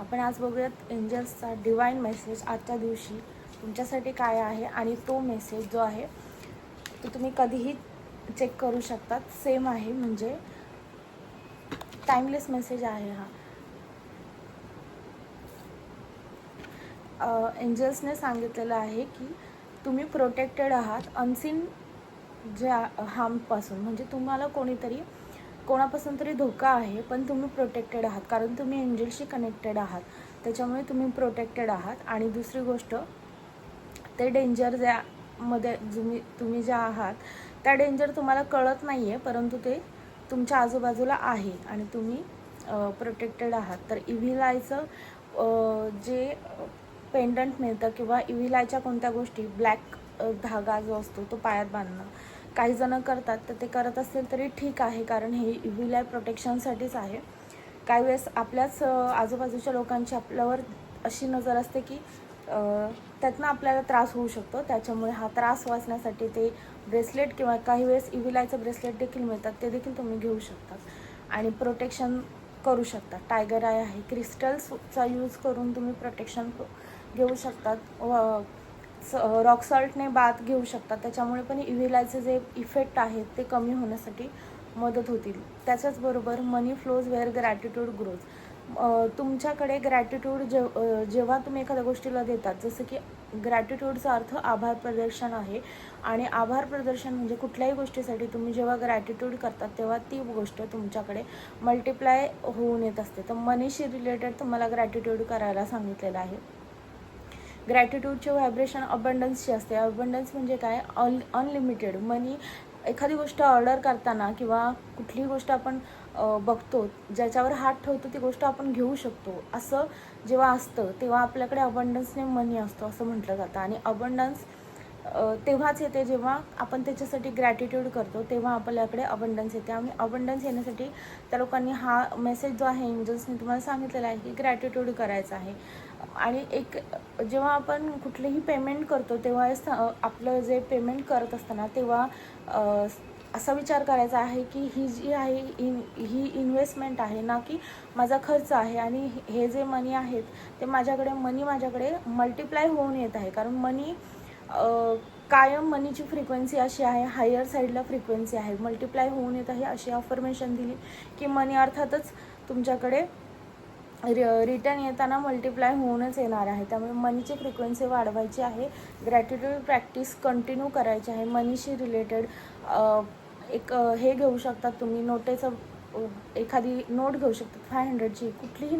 आपण आज बघूयात एंजल्सचा डिवाइन मेसेज आजच्या दिवशी तुमच्यासाठी काय आहे. आणि तो मेसेज जो आहे तो तुम्ही कधीही चेक करू शकतात. सेम आहे, म्हणजे टाइमलेस मेसेज आहे हा. एंजल्सने सांगितलेलं आहे की तुम्ही प्रोटेक्टेड आहात अनसीन जे हार्मपासून. म्हणजे तुम्हाला कोणापासून तरी धोका आहे, पण तुम्ही प्रोटेक्टेड आहात कारण तुम्ही एंजलशी कनेक्टेड आहात, त्याच्यामुळे तुम्ही प्रोटेक्टेड आहात. आणि दुसरी गोष्ट, ते डेंजर ज्यामध्ये तुम्ही ज्या आहात त्या डेंजर तुम्हाला कळत नाही आहे, परंतु ते तुमच्या आजूबाजूला आहे आणि तुम्ही प्रोटेक्टेड आहात. तर इव्हिलायचं जे पेंडंट मिळतं किंवा इव्हिलायच्या कोणत्या गोष्टी, ब्लॅक धागा जो असतो तो पायात बांधणं काही जण करतात, तर ते करत असतील तरी ठीक आहे, कारण हे इव्हिलाय प्रोटेक्शनसाठीच आहे. काही वेळेस आपल्याच आजूबाजूच्या लोकांची आपल्यावर अशी नजर असते की त्यातनं आपल्याला त्रास होऊ शकतो, त्याच्यामुळे हा त्रास वाचण्यासाठी ते ब्रेसलेट किंवा काही वेळेस इव्हिलायचं ब्रेसलेट देखील मिळतात, ते देखील तुम्ही घेऊ शकतात आणि प्रोटेक्शन करू शकता. टायगर आय आहे, क्रिस्टल्सचा यूज करून तुम्ही प्रोटेक्शन घेऊ शकतात. रॉक सॉल्टने बाथ घेऊ शकतात, त्याच्यामुळे पण इव्हिलायचे जे इफेक्ट आहेत ते कमी होण्यासाठी मदत होतील. त्याच्याचबरोबर मनी फ्लोज वेअर ग्रॅटिट्यूड ग्रोज. तुमच्याकडे ग्रॅटिट्यूड जेव्हा तुम्ही एखाद्या गोष्टीला देतात, जसं की ग्रॅटिट्यूडचा अर्थ आभार प्रदर्शन आहे, आणि आभार प्रदर्शन म्हणजे कुठल्याही गोष्टीसाठी तुम्ही जेव्हा ग्रॅटिट्यूड करतात तेव्हा ती गोष्ट तुमच्याकडे मल्टिप्लाय होऊन येत असते. तर मनीशी रिलेटेड तुम्हाला ग्रॅटिट्यूड करायला सांगितलेलं आहे. ग्रॅटिट्यूडचे व्हायब्रेशन अबंडन्सची असते. अबंडन्स म्हणजे काय, अनलिमिटेड मनी. एखादी गोष्ट ऑर्डर करताना किंवा कुठलीही गोष्ट आपण बघतो, ज्याच्यावर हात ठेवतो ती गोष्ट आपण घेऊ शकतो, असं जेव्हा असतं तेव्हा आपल्याकडे अबंडन्सने मनी असतो असं म्हटलं जातं. आणि अबंडन्स तेव्हाच येते जेव्हा आपण त्याच्यासाठी ग्रॅटिट्यूड करतो, तेव्हा आपल्याकडे अबंडन्स येते. आणि अबंडन्स येण्यासाठी त्या लोकांनी हा मेसेज जो आहे एंजल्सने तुम्हाला सांगितलेला आहे की ग्रॅटिट्यूड करायचं आहे. आणि जेव्हा आपण कुठलेही पेमेंट करतो तेव्हा आपलं जे पेमेंट करत असताना तेव्हा असा विचार करायचा आहे की ही जी आहे ही इन्व्हेस्टमेंट आहे, ना की माझा खर्च आहे. आणि हे जे मनी आहेत ते माझ्याकडे मल्टिप्लाय होऊन येत आहे, कारण कायम मनीची फ्रिक्वेन्सी अशी आहे, हायर साईडला फ्रिक्वेन्सी आहे, मल्टिप्लाय होऊन येत आहे अशी अफर्मेशन दिली की मनी अर्थातच तुमच्याकडे रिटर्न येताना मल्टिप्लाय होऊनच येणार आहे. त्यामुळे मनीची फ्रिक्वेन्सी वाढवायची आहे, ग्रॅटिट्यूड प्रॅक्टिस कंटिन्यू करायची आहे. मनीशी रिलेटेड हे घेऊ शकतात तुम्ही, एखादी नोट घेऊ शकतात 500ची, कुठलीही